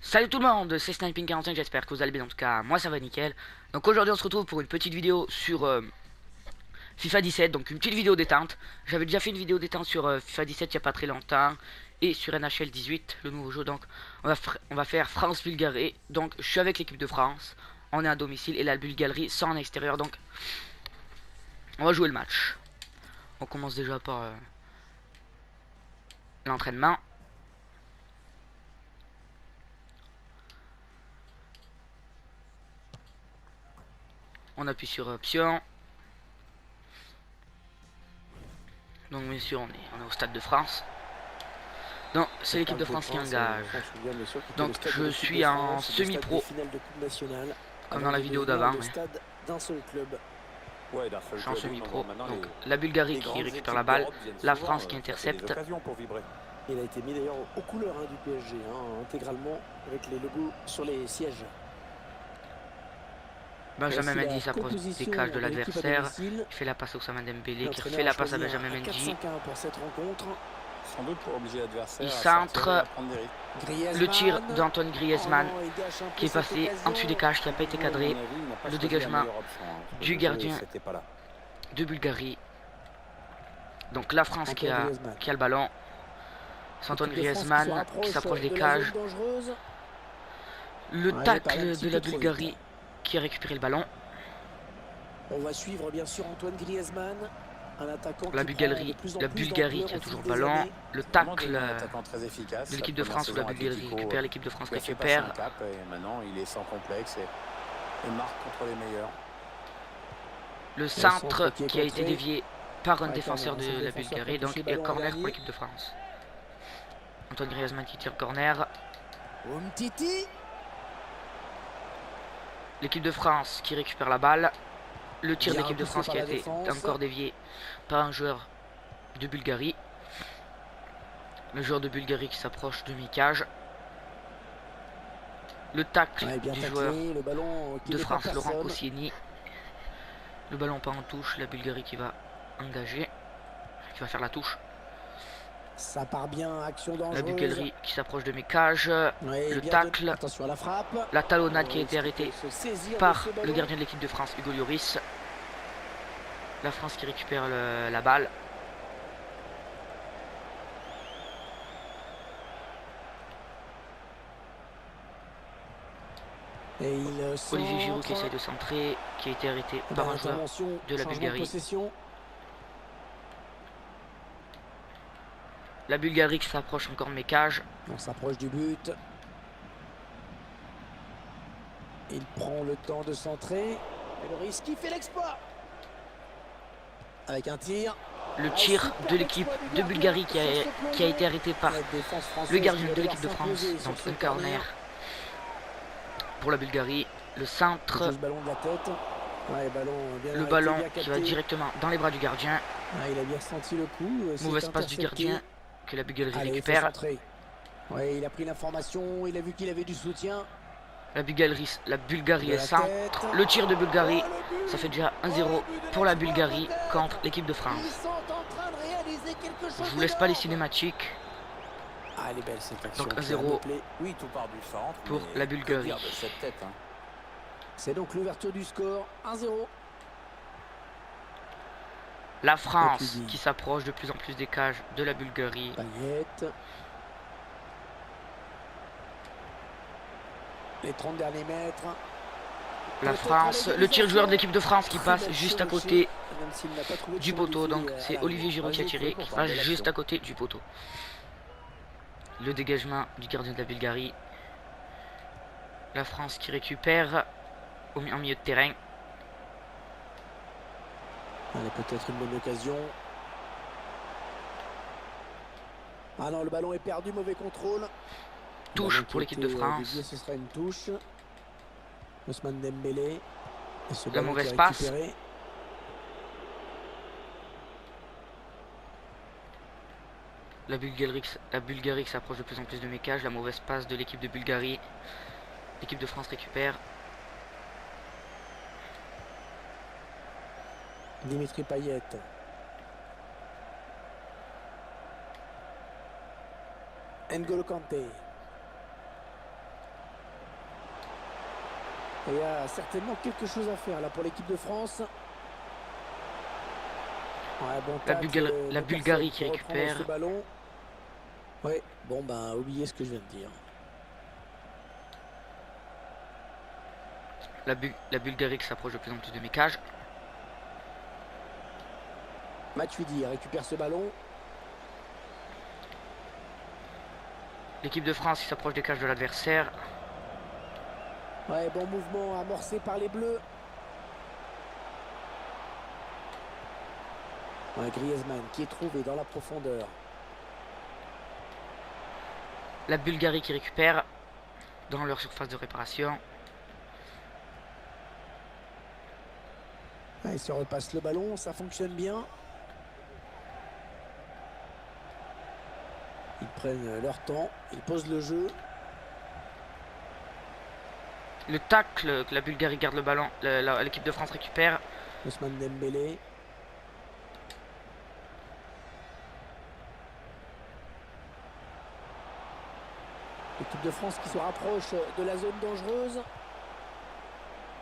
Salut tout le monde, c'est Sniping45, j'espère que vous allez bien. En tout cas, moi ça va nickel. Donc aujourd'hui on se retrouve pour une petite vidéo sur FIFA 17, donc une petite vidéo détente. J'avais déjà fait une vidéo détente sur FIFA 17 il n'y a pas très longtemps, et sur NHL 18, le nouveau jeu. Donc on va faire France-Bulgarie. Donc je suis avec l'équipe de France, on est à domicile, et la Bulgarie sont en extérieur. Donc on va jouer le match. On commence déjà par l'entraînement. On appuie sur option. Donc bien sûr on est au Stade de France. Donc c'est l'équipe de France qui engage. Donc je suis en semi-pro, comme dans la vidéo d'avant. Je suis en semi-pro. Donc la Bulgarie qui récupère la balle, la France qui intercepte. Il a été mis d'ailleurs aux couleurs du PSG, intégralement avec les logos sur les sièges. Benjamin Mendy s'approche des cages de l'adversaire. Il fait la passe à Ousmane Dembélé qui refait la passe à Benjamin Mendy. Pour cette rencontre. Sans doute pour obliger l'adversaire Il à centre. sortir Le tir d'Antoine Griezmann qui est passé en dessus des cages, qui n'a pas été cadré. Le dégagement du gardien de Bulgarie. Donc la France qui a le ballon. C'est Antoine Griezmann qui s'approche des cages. Le tacle de la Bulgarie qui a récupéré le ballon. On va suivre bien sûr Antoine Griezmann, un attaquant la Bulgarie qui a toujours le ballon. Le tacle de l'équipe de France où la Bulgarie récupère, l'équipe de France récupère. Maintenant il est sans complexe et marque contre les meilleurs. Le centre qui a été dévié par un défenseur de la Bulgarie. Donc il y a corner pour l'équipe de France. Antoine Griezmann qui tire corner. L'équipe de France qui récupère la balle. Le tir de l'équipe de France qui a été encore dévié par un joueur de Bulgarie. Le joueur de Bulgarie qui s'approche de mi-cage. Le tacle du joueur de France, Laurent Koscielny. Le ballon pas en touche, la Bulgarie qui va engager, qui va faire la touche. Ça part bien, action dangereuse. La Bulgarie qui s'approche de mes cages. Le tacle. Attention à la frappe. La talonnade qui a été arrêtée par le gardien de l'équipe de France, Hugo Lloris. La France qui récupère la balle. Et Olivier Giroud qui essaie de centrer, qui a été arrêté par un joueur de la Bulgarie. La Bulgarie qui s'approche encore de mes cages. On s'approche du but. Il prend le temps de centrer. Et le risque, il fait l'exploit. Avec un tir. Le tir de l'équipe de Bulgarie qui a été arrêté par le gardien de l'équipe de France. Donc un corner pour la Bulgarie. Le centre. Le ballon qui va directement dans les bras du gardien. Il a bien senti le coup. Mauvaise passe du gardien que la Bulgarie récupère. Il a pris l'information, il a vu qu'il avait du soutien. La Bulgarie est centre. Le tir de Bulgarie, ça fait déjà 1-0 pour la Bulgarie contre l'équipe de France. Je vous laisse pas les cinématiques. Elle est belle cette action. Donc 1-0 pour la Bulgarie. C'est donc l'ouverture du score, 1-0. La France qui s'approche de plus en plus des cages de la Bulgarie. Payet. Les 30 derniers mètres. La France, le tir joueur de l'équipe de France qui passe juste à côté du poteau. Donc c'est Olivier Giroud qui a tiré, qui passe juste à côté du poteau. Le dégagement du gardien de la Bulgarie. La France qui récupère en milieu de terrain. Allez, peut-être une bonne occasion. Ah non, le ballon est perdu, mauvais contrôle. Touche pour l'équipe de France. Ce sera une touche. Ousmane Dembélé. La mauvaise passe. La Bulgarie qui s'approche de plus en plus de mes cages. La mauvaise passe de l'équipe de Bulgarie. L'équipe de France récupère. Dimitri Payet. N'Golo Kanté. Et il y a certainement quelque chose à faire là pour l'équipe de France. Ouais, bon La Bulgarie qui récupère. ce ballon. Ouais, bon ben oubliez ce que je viens de dire. La Bulgarie qui s'approche de plus en plus de mes cages. Matuidi récupère ce ballon. L'équipe de France qui s'approche des cages de l'adversaire. Ouais, bon mouvement amorcé par les Bleus. Ouais, Griezmann qui est trouvé dans la profondeur. La Bulgarie qui récupère dans leur surface de réparation. Ouais, ils se repassent le ballon, ça fonctionne bien. Ils prennent leur temps, ils posent le jeu. Le tacle, que la Bulgarie garde le ballon, l'équipe de France récupère. Ousmane Dembélé. L'équipe de France qui se rapproche de la zone dangereuse.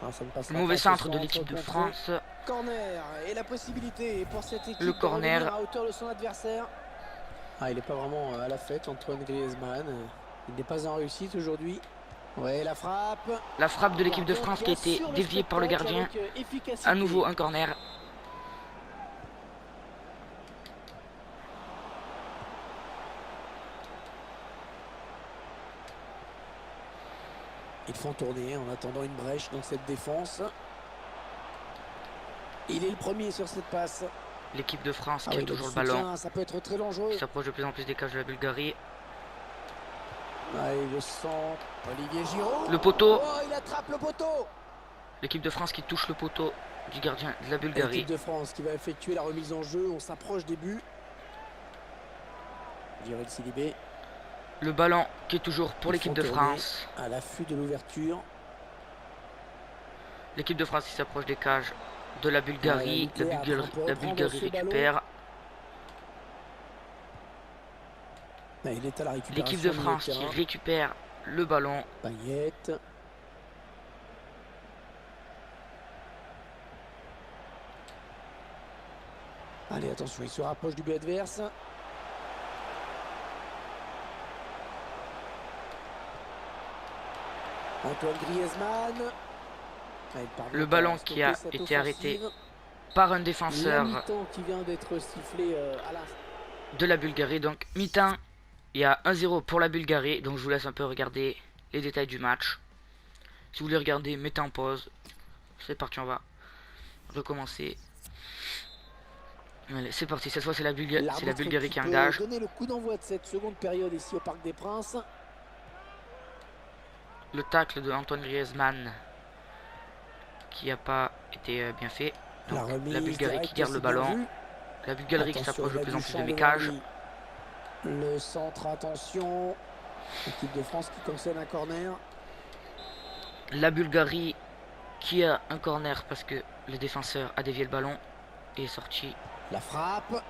Ah, ça ne passera Le mauvais pas, ce centre de centre l'équipe de contré. France. Corner et la possibilité pour cette équipe Le de corner. revenir à hauteur de son adversaire. Ah, il n'est pas vraiment à la fête, Antoine Griezmann. Il n'est pas en réussite aujourd'hui. Ouais, la frappe. La frappe de l'équipe de France qui a été déviée par le gardien. À nouveau un corner. Ils font tourner en attendant une brèche dans cette défense. Il est le premier sur cette passe. L'équipe de France Ah qui oui, a toujours le soutien, ballon. ça peut être très dangereux. Qui s'approche de plus en plus des cages de la Bulgarie. Ouais, le centre. Olivier Giroud. Le poteau. Oh, il attrape le poteau. L'équipe de France qui touche le poteau du gardien de la Bulgarie. L'équipe de France qui va effectuer la remise en jeu. On s'approche des buts. Djibril Sidibé. Le ballon qui est toujours pour l'équipe de France. À l'affût de l'ouverture. L'équipe de France qui s'approche des cages de la Bulgarie. La Bulgarie récupère. Il est à la récupération. L'équipe de France qui récupère le ballon. Payet. Allez, attention, il se rapproche du but adverse. Antoine Griezmann. Le ballon qui a été arrêté par un défenseur qui vient d'être sifflé de la Bulgarie. Donc mi-temps, il y a 1-0 pour la Bulgarie. Donc je vous laisse un peu regarder les détails du match. Si vous voulez regarder, mettez en pause. C'est parti, on va recommencer. Allez, c'est parti. Cette fois, c'est la Bulgarie qui engage. Donner le coup d'envoi de cette seconde période ici au Parc des Princes. Le tacle de Antoine Griezmann qui n'a pas été bien fait. Donc, la Bulgarie qui garde le ballon. La Bulgarie qui s'approche de plus en plus de mes cages. Le centre, attention. L'équipe de France qui concède un corner. La Bulgarie qui a un corner parce que le défenseur a dévié le ballon et est sorti. La frappe.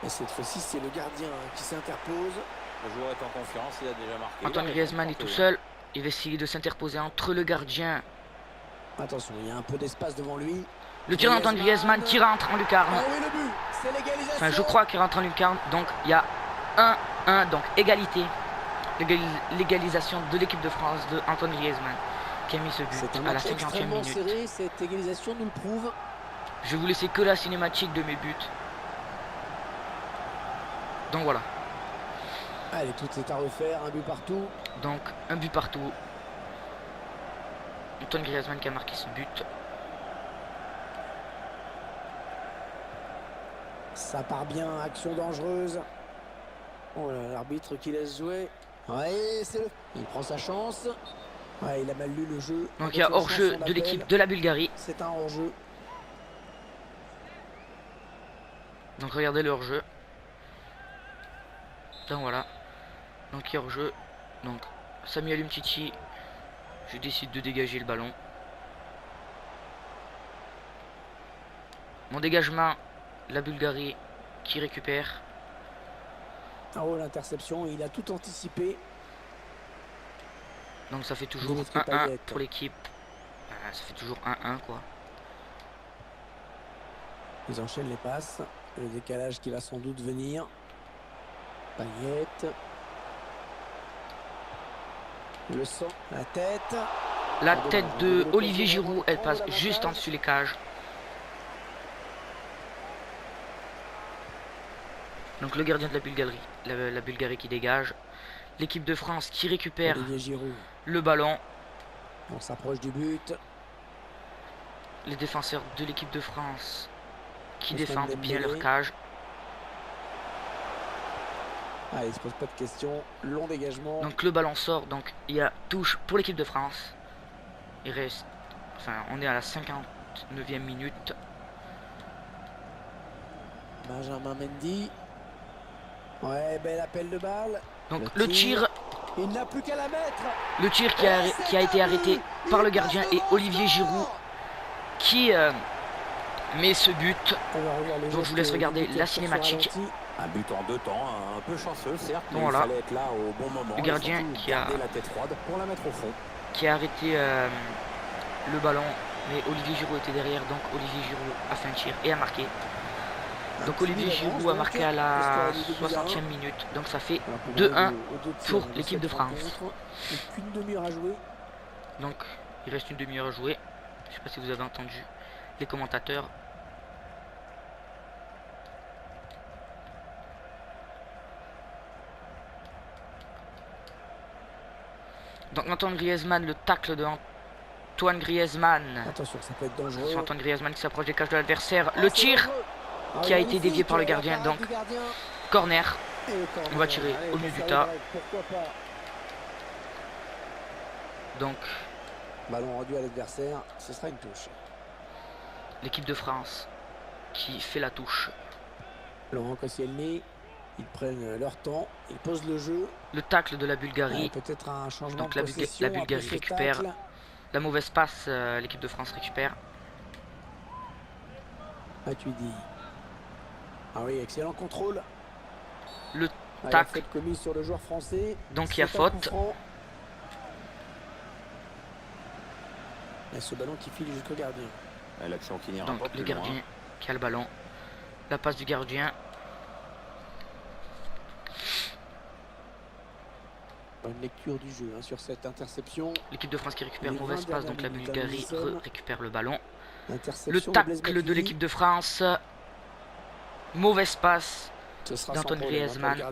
Et cette fois-ci, c'est le gardien qui s'interpose. Le joueur est en confiance, il a déjà marqué. Antoine Griezmann est tout seul. Il va essayer de s'interposer entre le gardien. Attention, il y a un peu d'espace devant lui. Le tir d'Antoine Griezmann qui rentre en lucarne. Ah oui, le but, c'est l'égalisation. Enfin, je crois qu'il rentre en lucarne. Donc, il y a 1-1, donc égalité. L'égalisation de l'équipe de France de Antoine Griezmann qui a mis ce but à la 50e minute. Serré, cette égalisation nous le prouve. Je vais vous laisser que la cinématique de mes buts. Donc voilà. Allez, tout est à refaire, un but partout. Donc, un but partout. Antoine Griezmann qui a marqué ce but. Ça part bien, action dangereuse. Oh là, l'arbitre qui laisse jouer. Ouais, c'est le... Il prend sa chance. Ouais, il a mal lu le jeu. Donc il y a hors-jeu de l'équipe de la Bulgarie. C'est un hors-jeu. Donc regardez le hors-jeu. Donc voilà. Donc il y a hors-jeu. Donc Samuel Umtiti. Je décide de dégager le ballon. Mon dégagement. La Bulgarie qui récupère. Oh, l'interception, il a tout anticipé. Donc ça fait toujours 1-1 pour l'équipe ça fait toujours 1-1 quoi. Ils enchaînent les passes. Le décalage qui va sans doute venir. Payet. Le sang, la tête. La tête de Olivier Giroud, elle passe juste en dessus les cages. Donc le gardien de la Bulgarie, la Bulgarie qui dégage. L'équipe de France qui récupère le ballon. On s'approche du but. Les défenseurs de l'équipe de France qui défendent bien leur cage. Ah, il se pose pas de questions. Long dégagement. Donc le ballon sort. Donc il y a touche pour l'équipe de France. Il reste... Enfin, on est à la 59e minute. Benjamin Mendy. Ouais, bel appel de balle. Donc le tir. Il n'a plus qu'à la mettre. Le tir qui a été arrêté par le gardien et Olivier Giroud qui met ce but. Donc je vous laisse regarder la cinématique. Un but en 2 temps, un peu chanceux certes, mais voilà. il fallait être là au bon moment. Le gardien qui a la tête froide pour la mettre au fond. Qui a arrêté le ballon, mais Olivier Giroud était derrière, donc Olivier Giroud a fait un tir et a marqué. Donc Olivier Giroud a marqué à la 60e minute, donc ça fait 2-1 pour l'équipe de France. Une demi-heure à jouer. Donc il reste une demi-heure à jouer. Je sais pas si vous avez entendu les commentateurs. Donc Antoine Griezmann, le tacle de Antoine Griezmann. Attention, ça peut être dangereux. Antoine Griezmann qui s'approche des cages de l'adversaire. Le tir qui a été dévié par le gardien. Donc corner. On va tirer au milieu du tas. Donc ballon rendu à l'adversaire, ce sera une touche. L'équipe de France qui fait la touche. Laurent Koscielny, ils prennent leur temps, ils posent le jeu. Le tacle de la Bulgarie. Peut-être un changement. Donc la Bulgarie récupère. La mauvaise passe, l'équipe de France récupère. Matuidi. Ah oui, excellent contrôle. Le tacle commis sur le joueur français. Donc il y a faute. Et ce ballon qui file jusqu'au gardien. L'action qui n'ira donc pas plus le gardien loin. qui a le ballon. La passe du gardien. Une lecture du jeu sur cette interception. L'équipe de France qui récupère mauvaise passe, donc la Bulgarie récupère le ballon. Le tacle de l'équipe de France. Mauvaise passe d'Antoine Griezmann.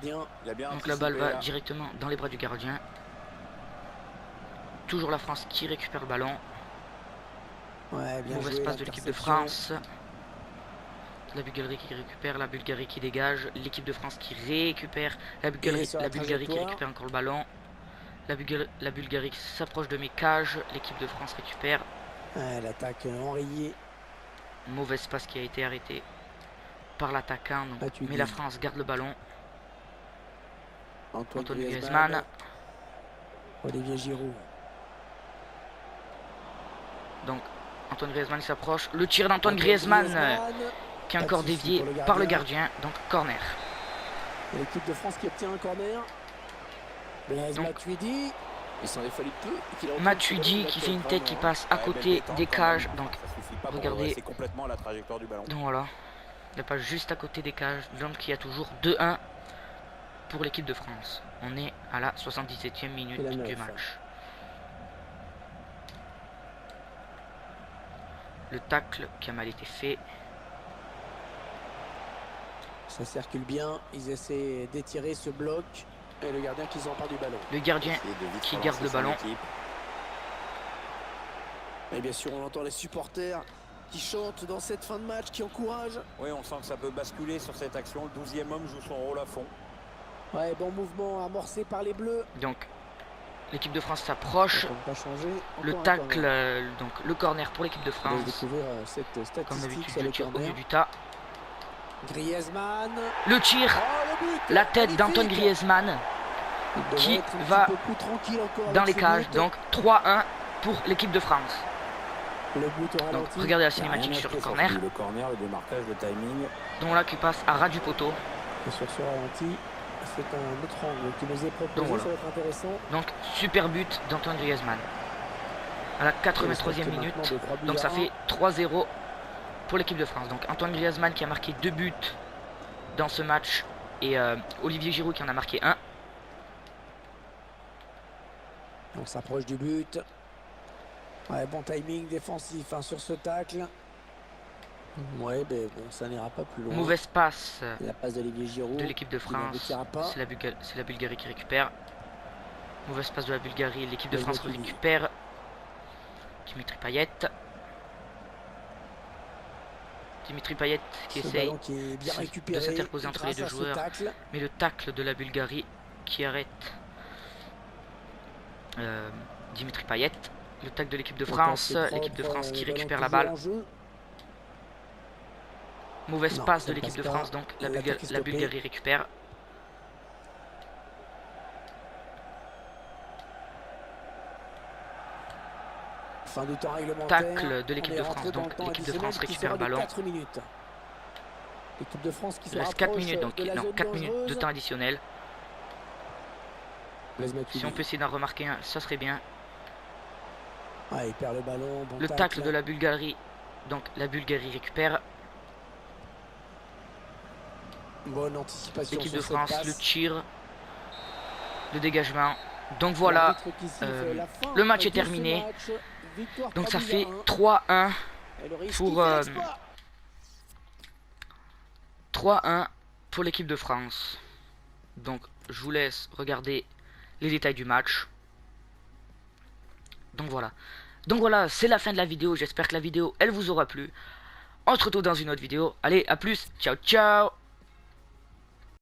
Donc la balle va directement dans les bras du gardien. Toujours la France qui récupère le ballon. Mauvaise passe de l'équipe de France. La Bulgarie qui récupère, la Bulgarie qui dégage, l'équipe de France qui récupère, la Bulgarie qui récupère encore le ballon. La Bulgarie qui s'approche de mes cages, l'équipe de France récupère. L'attaque enrayée. Mauvaise passe qui a été arrêtée par l'attaquant. Mais la France garde le ballon. Antoine Griezmann. Olivier Giroud. Donc Antoine Griezmann s'approche. Le tir d'Antoine Griezmann qui est encore dévié par le gardien. Donc corner. L'équipe de France qui obtient un corner. Matuidi. Matuidi qui fait une tête qui passe à côté des cages. Donc regardez. Complètement la trajectoire du ballon. Donc voilà. Il passe juste à côté des cages. Donc il y a toujours 2-1 pour l'équipe de France. On est à la 77e minute du match. Le tacle qui a mal été fait. Ça circule bien. Ils essaient d'étirer ce bloc. Et le gardien qui s'empare du ballon. Le gardien qui garde le ballon. Et bien sûr, on entend les supporters qui chantent dans cette fin de match, qui encouragent. Oui, on sent que ça peut basculer sur cette action. Le 12e homme joue son rôle à fond. Ouais, bon mouvement amorcé par les Bleus. Donc, l'équipe de France s'approche. Le tacle, donc le corner pour l'équipe de France. Comme d'habitude, le tir au milieu du tas. Griezmann. Le tir, la tête d'Antoine Griezmann qui va dans les cages. Donc 3-1 pour l'équipe de France. Donc regardez la cinématique sur le corner. Le corner, le démarquage, le timing. Donc là qui passe à ras du poteau. Et sur ce ralenti, c'est un autre angle qui nous est proposé, donc, voilà. Ça va être intéressant. Donc super but d'Antoine Griezmann. à la 83e minute. Donc ça fait 3-0 pour l'équipe de France. Donc Antoine Griezmann qui a marqué 2 buts dans ce match et Olivier Giroud qui en a marqué 1. On s'approche du but. Ouais, bon timing défensif hein, sur ce tacle. Ouais, ben bon, ça n'ira pas plus loin. Mauvaise passe La passe d'Olivier Giroud de l'équipe de France. C'est la Bulgarie qui récupère. Mauvaise passe de la Bulgarie. L'équipe de France récupère. Dimitri Payet. Dimitri Payet qui essaye de s'interposer entre les deux joueurs. Mais le tacle de la Bulgarie qui arrête Dimitri Payet. Le tacle de l'équipe de France. L'équipe de France qui récupère la balle. Mauvaise passe de l'équipe de France, donc la Bulgarie récupère. Fin du temps réglementaire. Tacle de l'équipe de France, donc l'équipe de France récupère le ballon. L'équipe de France qui il reste 4 minutes, donc non, 4 minutes de temps additionnel. Si on peut essayer d'en remarquer un, ça serait bien. Ah, il perd le ballon. Bon le tacle de la Bulgarie, donc la Bulgarie récupère. Bonne anticipation. L'équipe de France, le tir, le dégagement. Donc voilà, le match est terminé. Donc ça fait 3-1 pour 3-1 pour l'équipe de France. Donc je vous laisse regarder les détails du match. Donc voilà, c'est la fin de la vidéo. J'espère que la vidéo elle vous aura plu. On se retrouve dans une autre vidéo. Allez, à plus, ciao ciao.